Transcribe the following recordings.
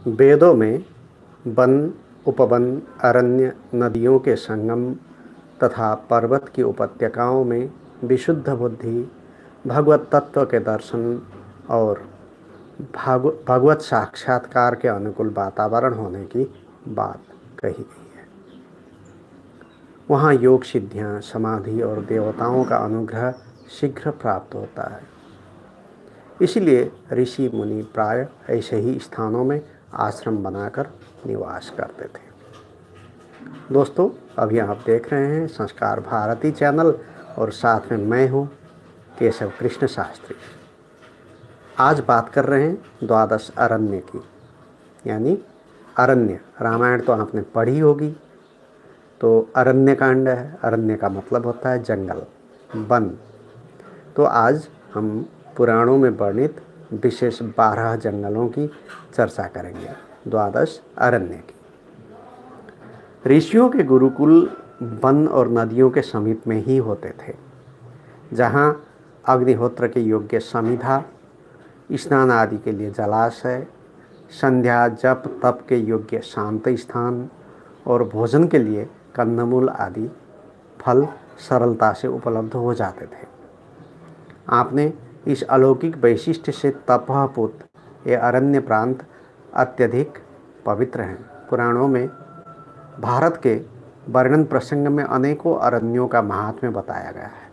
वेदों में वन, उपवन, अरण्य, नदियों के संगम तथा पर्वत की उपत्यकाओं में विशुद्ध बुद्धि, भगवत तत्व के दर्शन और भगवत साक्षात्कार के अनुकूल वातावरण होने की बात कही गई है। वहाँ योग सिद्धियाँ, समाधि और देवताओं का अनुग्रह शीघ्र प्राप्त होता है। इसलिए ऋषि मुनि प्राय ऐसे ही स्थानों में आश्रम बनाकर निवास करते थे। दोस्तों, अभी आप देख रहे हैं संस्कार भारती चैनल और साथ में मैं हूँ केशव कृष्ण शास्त्री। आज बात कर रहे हैं द्वादश अरण्य की, यानी अरण्य। रामायण तो आपने पढ़ी होगी, तो अरण्य कांड है। अरण्य का मतलब होता है जंगल, वन। तो आज हम पुराणों में वर्णित विशेष 12 जंगलों की चर्चा करेंगे, द्वादश अरण्य की। ऋषियों के गुरुकुल वन और नदियों के समीप में ही होते थे, जहाँ अग्निहोत्र के योग्य समिधा, स्नान आदि के लिए जलाशय, संध्या जप तप के योग्य शांत स्थान और भोजन के लिए कंदमूल आदि फल सरलता से उपलब्ध हो जाते थे। आपने इस अलौकिक वैशिष्ट्य से तपःपूत ये अरण्य प्रांत अत्यधिक पवित्र हैं। पुराणों में भारत के वर्णन प्रसंग में अनेकों अरण्यों का महात्म्य बताया गया है।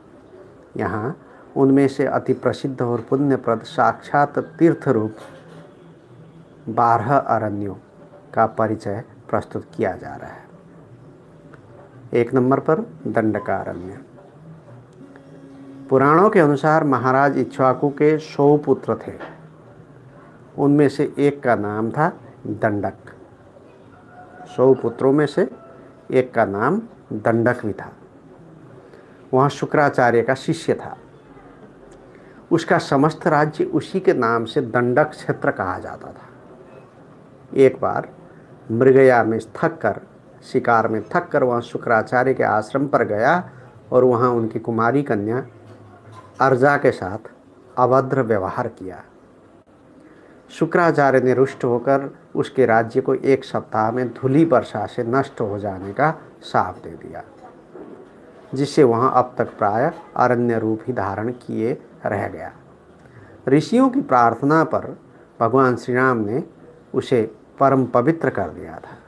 यहाँ उनमें से अति प्रसिद्ध और पुण्यप्रद साक्षात तीर्थ रूप 12 अरण्यों का परिचय प्रस्तुत किया जा रहा है। 1 नंबर पर दंडकारण्य। पुराणों के अनुसार महाराज इक्ष्वाकु के 100 पुत्र थे। उनमें से एक का नाम था दंडक। 100 पुत्रों में से एक का नाम दंडक भी था। वहाँ शुक्राचार्य का शिष्य था। उसका समस्त राज्य उसी के नाम से दंडक क्षेत्र कहा जाता था। एक बार मृगया में शिकार में थक कर वहाँ शुक्राचार्य के आश्रम पर गया और वहाँ उनकी कुमारी कन्या अर्जा के साथ अभद्र व्यवहार किया। शुक्राचार्य ने रुष्ट होकर उसके राज्य को 1 सप्ताह में धूलि वर्षा से नष्ट हो जाने का शाप दे दिया, जिससे वहाँ अब तक प्राय अरण्य रूप ही धारण किए रह गया। ऋषियों की प्रार्थना पर भगवान श्री राम ने उसे परम पवित्र कर दिया था।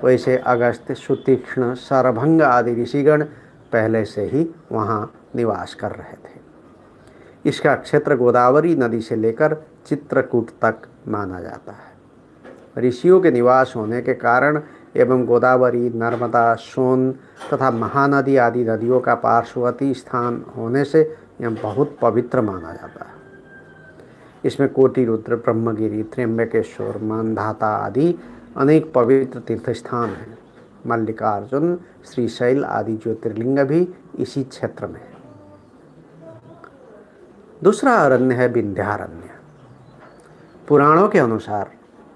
वैसे अगस्त्य, सुतीक्ष्ण, सरभंग आदि ऋषिगण पहले से ही वहाँ निवास कर रहे थे। इसका क्षेत्र गोदावरी नदी से लेकर चित्रकूट तक माना जाता है। ऋषियों के निवास होने के कारण एवं गोदावरी, नर्मदा, सोन तथा महानदी आदि नदियों का पार्श्ववर्ती स्थान होने से यह बहुत पवित्र माना जाता है। इसमें कोटि रुद्र, ब्रह्मगिरी, त्र्यंबकेश्वर, मानधाता आदि अनेक पवित्र तीर्थ स्थान हैं। मल्लिकार्जुन, श्रीशैल आदि ज्योतिर्लिंग भी इसी क्षेत्र में है। दूसरा अरण्य है विंध्यारण्य। पुराणों के अनुसार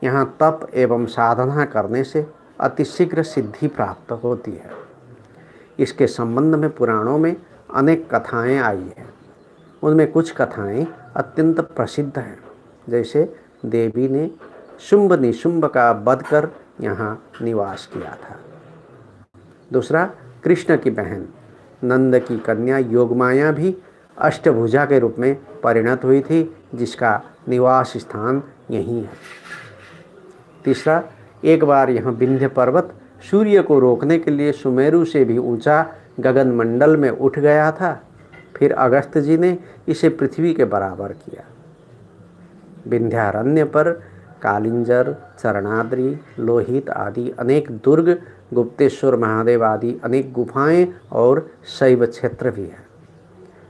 यहाँ तप एवं साधना करने से अतिशीघ्र सिद्धि प्राप्त होती है। इसके संबंध में पुराणों में अनेक कथाएं आई हैं। उनमें कुछ कथाएं अत्यंत प्रसिद्ध हैं, जैसे देवी ने शुंभ निशुंभ का वध कर यहाँ निवास किया था। दूसरा, कृष्ण की बहन नंद की कन्या योगमाया भी अष्टभुजा के रूप में परिणत हुई थी, जिसका निवास स्थान यही है। तीसरा, एक बार यहाँ विंध्य पर्वत सूर्य को रोकने के लिए सुमेरु से भी ऊंचा गगन मंडल में उठ गया था। फिर अगस्त्य जी ने इसे पृथ्वी के बराबर किया। विंध्यारण्य पर कालिंजर, चरणाद्रि, लोहित आदि अनेक दुर्ग, गुप्तेश्वर महादेव आदि अनेक गुफाएं और शैव क्षेत्र भी है।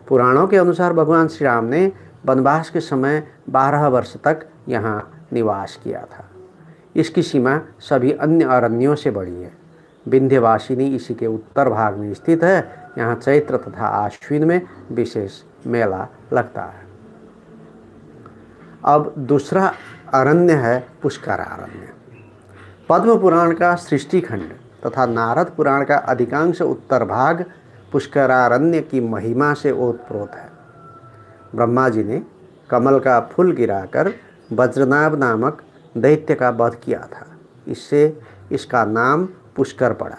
पुराणों के अनुसार भगवान श्री राम ने वनवास के समय 12 वर्ष तक यहाँ निवास किया था। इसकी सीमा सभी अन्य अरण्यों से बड़ी है। विंध्यवासिनी इसी के उत्तर भाग में स्थित है। यहाँ चैत्र तथा आश्विन में विशेष मेला लगता है। अब दूसरा अरण्य है पुष्करारण्य। पद्म पुराण का सृष्टि खंड तथा नारद पुराण का अधिकांश उत्तर भाग पुष्करारण्य की महिमा से ओतप्रोत है। ब्रह्मा जी ने कमल का फूल गिराकर वज्रनाभ नामक दैत्य का वध किया था। इससे इसका नाम पुष्कर पड़ा।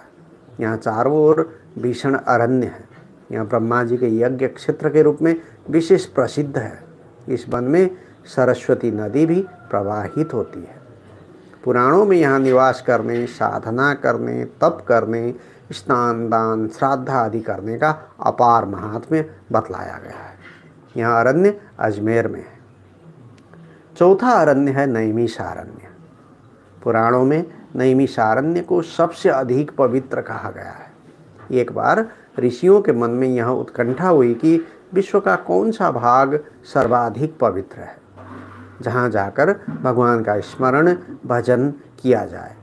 यहाँ चारों ओर भीषण अरण्य है। यहाँ ब्रह्मा जी के यज्ञ क्षेत्र के रूप में विशेष प्रसिद्ध है। इस वन में सरस्वती नदी भी प्रवाहित होती है। पुराणों में यहाँ निवास करने, साधना करने, तप करने, स्नान, दान, श्राद्ध आदि करने का अपार महात्म्य बतलाया गया है। यहाँ अरण्य अजमेर में है। चौथा अरण्य है नैमिषारण्य। पुराणों में नैमिषारण्य को सबसे अधिक पवित्र कहा गया है। एक बार ऋषियों के मन में यह उत्कंठा हुई कि विश्व का कौन सा भाग सर्वाधिक पवित्र है, जहाँ जाकर भगवान का स्मरण भजन किया जाए।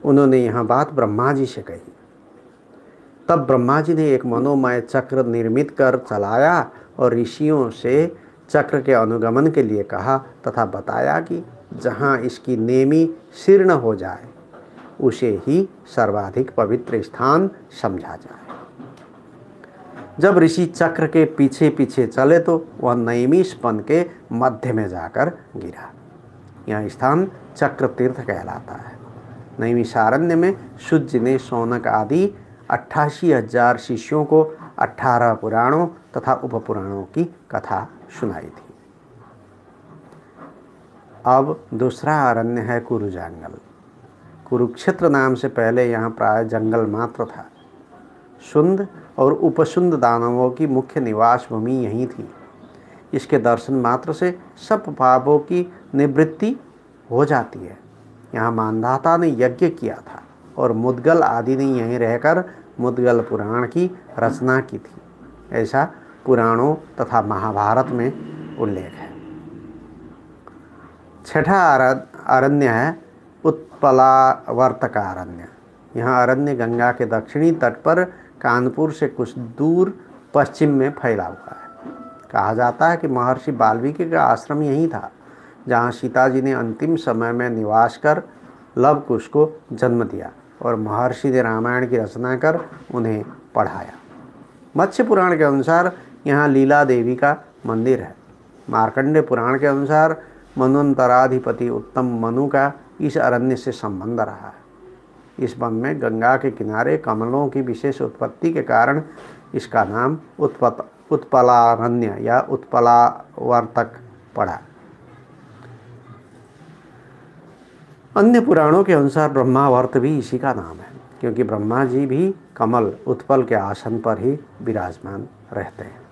उन्होंने यह बात ब्रह्मा जी से कही। तब ब्रह्मा जी ने एक मनोमय चक्र निर्मित कर चलाया और ऋषियों से चक्र के अनुगमन के लिए कहा तथा बताया कि जहाँ इसकी नेमी शीर्ण हो जाए उसे ही सर्वाधिक पवित्र स्थान समझा जाए। जब ऋषि चक्र के पीछे पीछे चले तो वह नैमिषवन के मध्य में जाकर गिरा। यह स्थान चक्र तीर्थ कहलाता है। नैमिषारण्य में सूर्य ने शौनक आदि 88,000 शिष्यों को 18 पुराणों तथा उपपुराणों की कथा सुनाई थी। अब दूसरा अरण्य है कुरुजंगल। कुरुक्षेत्र नाम से पहले यहाँ प्राय जंगल मात्र था। शुंद और उपशुंद दानवों की मुख्य निवास भूमि यहीं थी। इसके दर्शन मात्र से सब पापों की निवृत्ति हो जाती है। यहाँ मानधाता ने यज्ञ किया था और मुद्गल आदि ने यहीं रहकर मुद्गल पुराण की रचना की थी, ऐसा पुराणों तथा महाभारत में उल्लेख है। छठा अरण्य है उत्पलावर्तक अरण्य। यह अरण्य गंगा के दक्षिणी तट पर कानपुर से कुछ दूर पश्चिम में फैला हुआ है। कहा जाता है कि महर्षि वाल्मीकि का आश्रम यही था, जहाँ सीता जी ने अंतिम समय में निवास कर लव कुश को जन्म दिया और महर्षि ने रामायण की रचना कर उन्हें पढ़ाया। मत्स्य पुराण के अनुसार यहाँ लीला देवी का मंदिर है। मार्कंडेय पुराण के अनुसार मनवंतराधिपति उत्तम मनु का इस अरण्य से संबंध रहा है। इस वन में गंगा के किनारे कमलों की विशेष उत्पत्ति के कारण इसका नाम उत्पलारण्य या उत्पलावर्तक पड़ा। अन्य पुराणों के अनुसार ब्रह्मावर्त भी इसी का नाम है, क्योंकि ब्रह्मा जी भी कमल उत्पल के आसन पर ही विराजमान रहते हैं।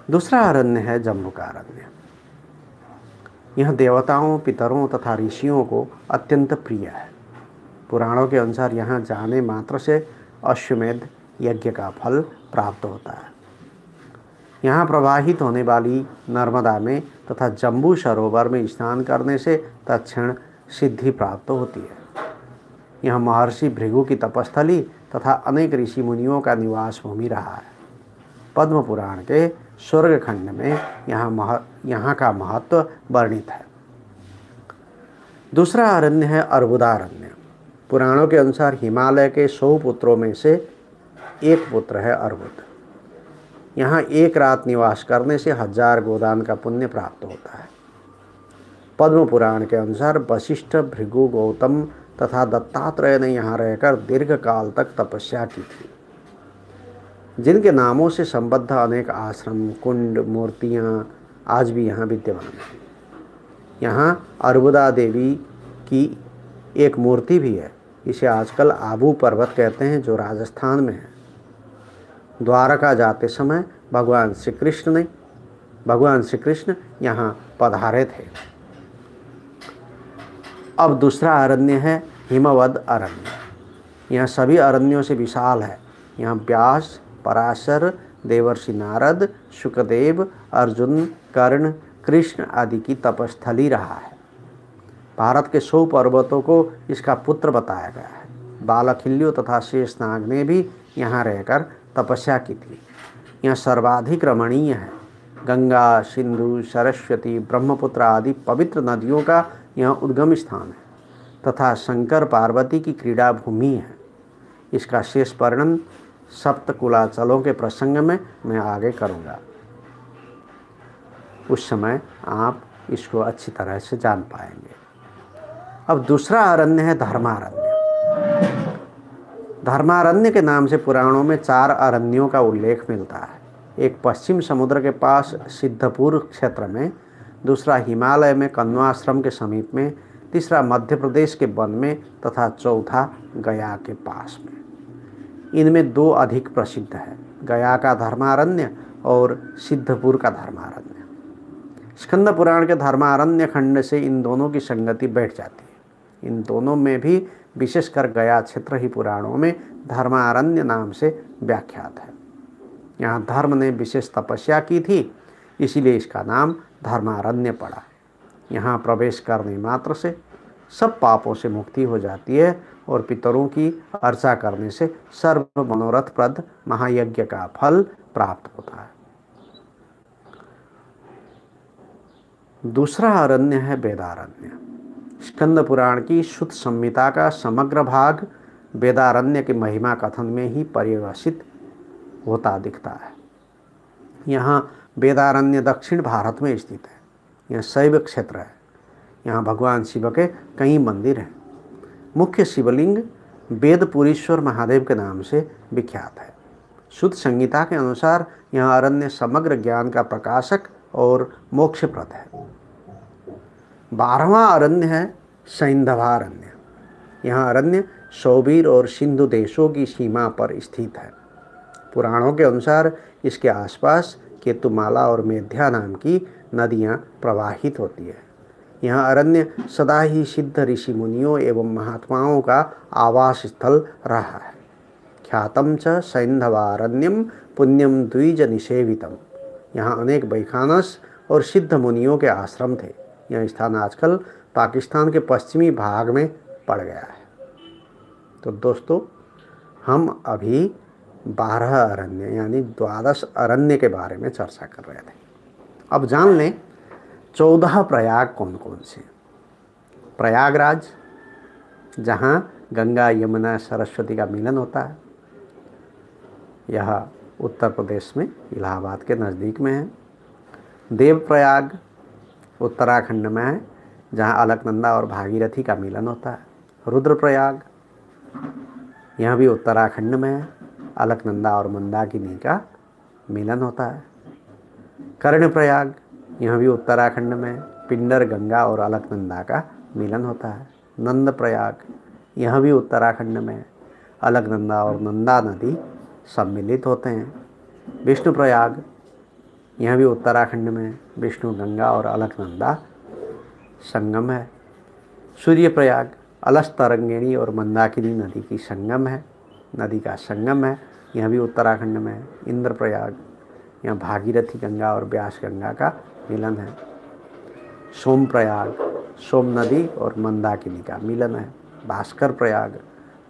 दूसरा अरण्य है जम्बूकारण्य। यह देवताओं, पितरों तथा ऋषियों को अत्यंत प्रिय है। पुराणों के अनुसार यहाँ जाने मात्र से अश्वमेध यज्ञ का फल प्राप्त होता है। यहाँ प्रवाहित होने वाली नर्मदा में तथा जम्बू सरोवर में स्नान करने से तत्क्षण सिद्धि प्राप्त होती है। यह महर्षि भृगु की तपस्थली तथा अनेक ऋषि मुनियों का निवास भूमि रहा है। पद्म पुराण के स्वर्ग खंड में यहाँ का महत्व वर्णित है। दूसरा अरण्य है अर्बुदारण्य। पुराणों के अनुसार हिमालय के 100 पुत्रों में से एक पुत्र है अर्बुद। यहाँ एक रात निवास करने से 1000 गोदान का पुण्य प्राप्त होता है। पद्म पुराण के अनुसार वशिष्ठ, भृगु, गौतम तथा दत्तात्रेय ने यहाँ रहकर दीर्घ काल तक तपस्या की थी, जिनके नामों से संबद्ध अनेक आश्रम, कुंड, मूर्तियाँ आज भी यहाँ विद्यमान हैं। यहाँ अर्बुदा देवी की एक मूर्ति भी है। इसे आजकल आबू पर्वत कहते हैं, जो राजस्थान में है। द्वारका जाते समय भगवान श्री कृष्ण यहाँ पधारे थे। अब दूसरा अरण्य है हिमवद अरण्य। यह सभी अरण्यों से विशाल है। यहाँ व्यास, पराशर, देवर्षि नारद, शुकदेव, अर्जुन, कर्ण, कृष्ण आदि की तपस्थली रहा है। भारत के 100 पर्वतों को इसका पुत्र बताया गया है। बालखिल्य तथा शेषनाग ने भी यहाँ रहकर तपस्या की थी। यह सर्वाधिक रमणीय है। गंगा, सिंधु, सरस्वती, ब्रह्मपुत्र आदि पवित्र नदियों का यह उद्गम स्थान है तथा शंकर पार्वती की क्रीड़ा भूमि है। इसका शेष वर्णन सप्तकुलाचलों के प्रसंग में मैं आगे करूँगा। उस समय आप इसको अच्छी तरह से जान पाएंगे। अब दूसरा अरण्य है धर्मारण्य। धर्मारण्य के नाम से पुराणों में 4 अरण्यों का उल्लेख मिलता है। एक पश्चिम समुद्र के पास सिद्धपुर क्षेत्र में, दूसरा हिमालय में कण्वाश्रम के समीप में, तीसरा मध्य प्रदेश के वन में तथा चौथा गया के पास में। इनमें 2 अधिक प्रसिद्ध है, गया का धर्मारण्य और सिद्धपुर का धर्मारण्य। स्कंद पुराण के धर्मारण्य खंड से इन दोनों की संगति बैठ जाती है। इन दोनों में भी विशेषकर गया क्षेत्र ही पुराणों में धर्मारण्य नाम से व्याख्यात है। यहाँ धर्म ने विशेष तपस्या की थी, इसीलिए इसका नाम धर्मारण्य पड़ा। यहाँ प्रवेश करने मात्र से सब पापों से मुक्ति हो जाती है और पितरों की अर्चा करने से सर्व मनोरथप्रद महायज्ञ का फल प्राप्त होता है। दूसरा अरण्य है वेदारण्य। स्कंद पुराण की शुद्ध संहिता का समग्र भाग वेदारण्य की महिमा कथन में ही परिभाषित होता दिखता है। यहाँ वेदारण्य दक्षिण भारत में स्थित है। यह शैव क्षेत्र है। यहाँ भगवान शिव के कई मंदिर हैं। मुख्य शिवलिंग वेदपुरीश्वर महादेव के नाम से विख्यात है। शुद्ध संहिता के अनुसार यह अरण्य समग्र ज्ञान का प्रकाशक और मोक्षप्रद है। 12वां अरण्य है सैंधवारण्य। यह अरण्य सौबीर और सिंधु देशों की सीमा पर स्थित है। पुराणों के अनुसार इसके आसपास केतुमाला और मेध्या नाम की नदियाँ प्रवाहित होती है। यह अरण्य सदा ही सिद्ध ऋषि मुनियों एवं महात्माओं का आवास स्थल रहा है। ख्यातम च सैंधवारण्यम पुण्यम द्विज निषेवितम। यहाँ अनेक वैखानस और सिद्ध मुनियों के आश्रम थे। यह स्थान आजकल पाकिस्तान के पश्चिमी भाग में पड़ गया है। तो दोस्तों, हम अभी 12 अरण्य यानी 12 अरण्य के बारे में चर्चा कर रहे थे। अब जान लें 14 प्रयाग कौन कौन से। प्रयागराज, जहाँ गंगा यमुना सरस्वती का मिलन होता है, यह उत्तर प्रदेश में इलाहाबाद के नज़दीक में है। देवप्रयाग उत्तराखंड में है, जहाँ अलकनंदा और भागीरथी का मिलन होता है। रुद्रप्रयाग, यह भी उत्तराखंड में है, अलकनंदा और मंदाकिनी का मिलन होता है। कर्णप्रयाग, यह भी उत्तराखंड में, पिंडर गंगा और अलकनंदा का मिलन होता है। नंदप्रयाग, यह भी उत्तराखंड में, अलकनंदा और नंदा नदी सम्मिलित होते हैं। विष्णुप्रयाग, यह भी उत्तराखंड में, विष्णु गंगा और अलकनंदा संगम है। सूर्यप्रयाग, अलस्तरंगिणी और मंदाकिनी नदी की संगम है, नदी का संगम है, यह भी उत्तराखंड में है। इंद्रप्रयाग, यहाँ भागीरथी गंगा और ब्यास गंगा का मिलन है। सोमप्रयाग, सोम नदी और मंदाकिनी का मिलन है। भास्कर प्रयाग,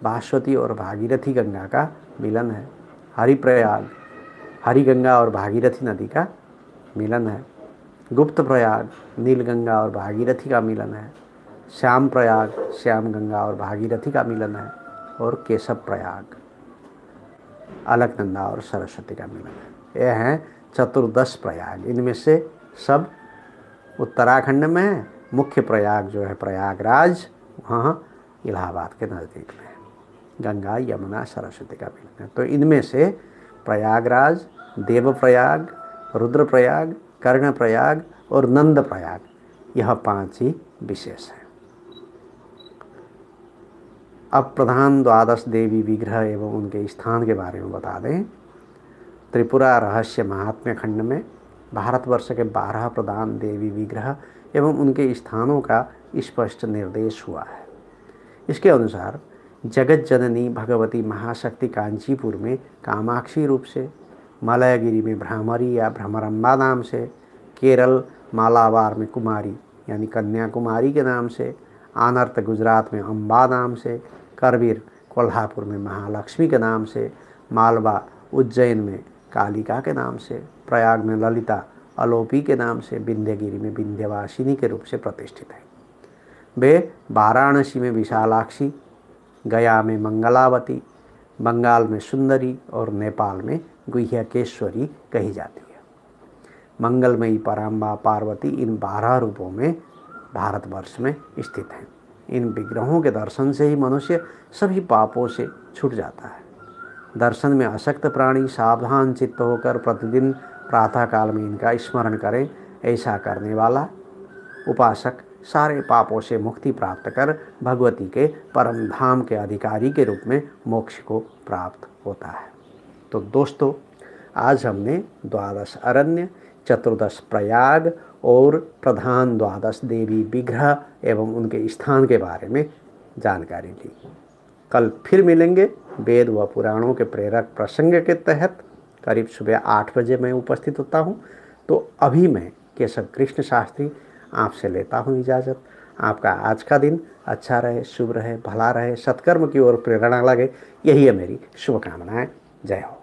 भास्वती और भागीरथी गंगा का मिलन है। हरिप्रयाग, हरिगंगा और भागीरथी नदी का मिलन है। गुप्त प्रयाग, नीलगंगा और भागीरथी का मिलन है। श्याम प्रयाग, श्याम गंगा और भागीरथी का मिलन है। और केशव प्रयाग, अलकनंदा और सरस्वती का मिलन है। यह हैं 14 प्रयाग। इनमें से सब उत्तराखंड में है। मुख्य प्रयाग जो है प्रयागराज, वहाँ इलाहाबाद के नज़दीक में है। गंगा यमुना सरस्वती का मिलन है। तो इनमें से प्रयागराज, देवप्रयाग, रुद्रप्रयाग, कर्णप्रयाग और नंदप्रयाग, यह 5 ही विशेष हैं। अब प्रधान 12 देवी विग्रह एवं उनके स्थान के बारे में बता दें। त्रिपुरा रहस्य महात्म्य खंड में भारतवर्ष के 12 प्रधान देवी विग्रह एवं उनके स्थानों का स्पष्ट निर्देश हुआ है। इसके अनुसार जगत जननी भगवती महाशक्ति कांचीपुर में कामाक्षी रूप से, मलयगिरी में भ्रामरी या भ्रमरंबा नाम से, केरल मालाबार में कुमारी यानी कन्याकुमारी के नाम से, आनर्त गुजरात में अम्बा नाम से, करवीर कोल्हापुर में महालक्ष्मी के नाम से, मालवा उज्जैन में कालिका के नाम से, प्रयाग में ललिता अलोपी के नाम से, विंध्यगिरी में विंध्यवासिनी के रूप से प्रतिष्ठित है। वे वाराणसी में विशालाक्षी, गया में मंगलावती, बंगाल में सुंदरी और नेपाल में गुह्यकेश्वरी कही जाती है। मंगलमयी पराम्बा पार्वती इन 12 रूपों में भारतवर्ष में स्थित हैं। इन विग्रहों के दर्शन से ही मनुष्य सभी पापों से छूट जाता है। दर्शन में आसक्त प्राणी सावधान चित्त होकर प्रतिदिन प्रातःकाल में इनका स्मरण करें। ऐसा करने वाला उपासक सारे पापों से मुक्ति प्राप्त कर भगवती के परम धाम के अधिकारी के रूप में मोक्ष को प्राप्त होता है। तो दोस्तों, आज हमने 12 अरण्य, 14 प्रयाग और प्रधान 12 देवी विग्रह एवं उनके स्थान के बारे में जानकारी ली। कल फिर मिलेंगे वेद व पुराणों के प्रेरक प्रसंग के तहत। करीब सुबह 8 बजे मैं उपस्थित होता हूँ। तो अभी मैं केशव कृष्ण शास्त्री आपसे लेता हूँ इजाज़त। आपका आज का दिन अच्छा रहे, शुभ रहे, भला रहे, सत्कर्म की ओर प्रेरणा लगे, यही है मेरी शुभकामनाएं। जय हो।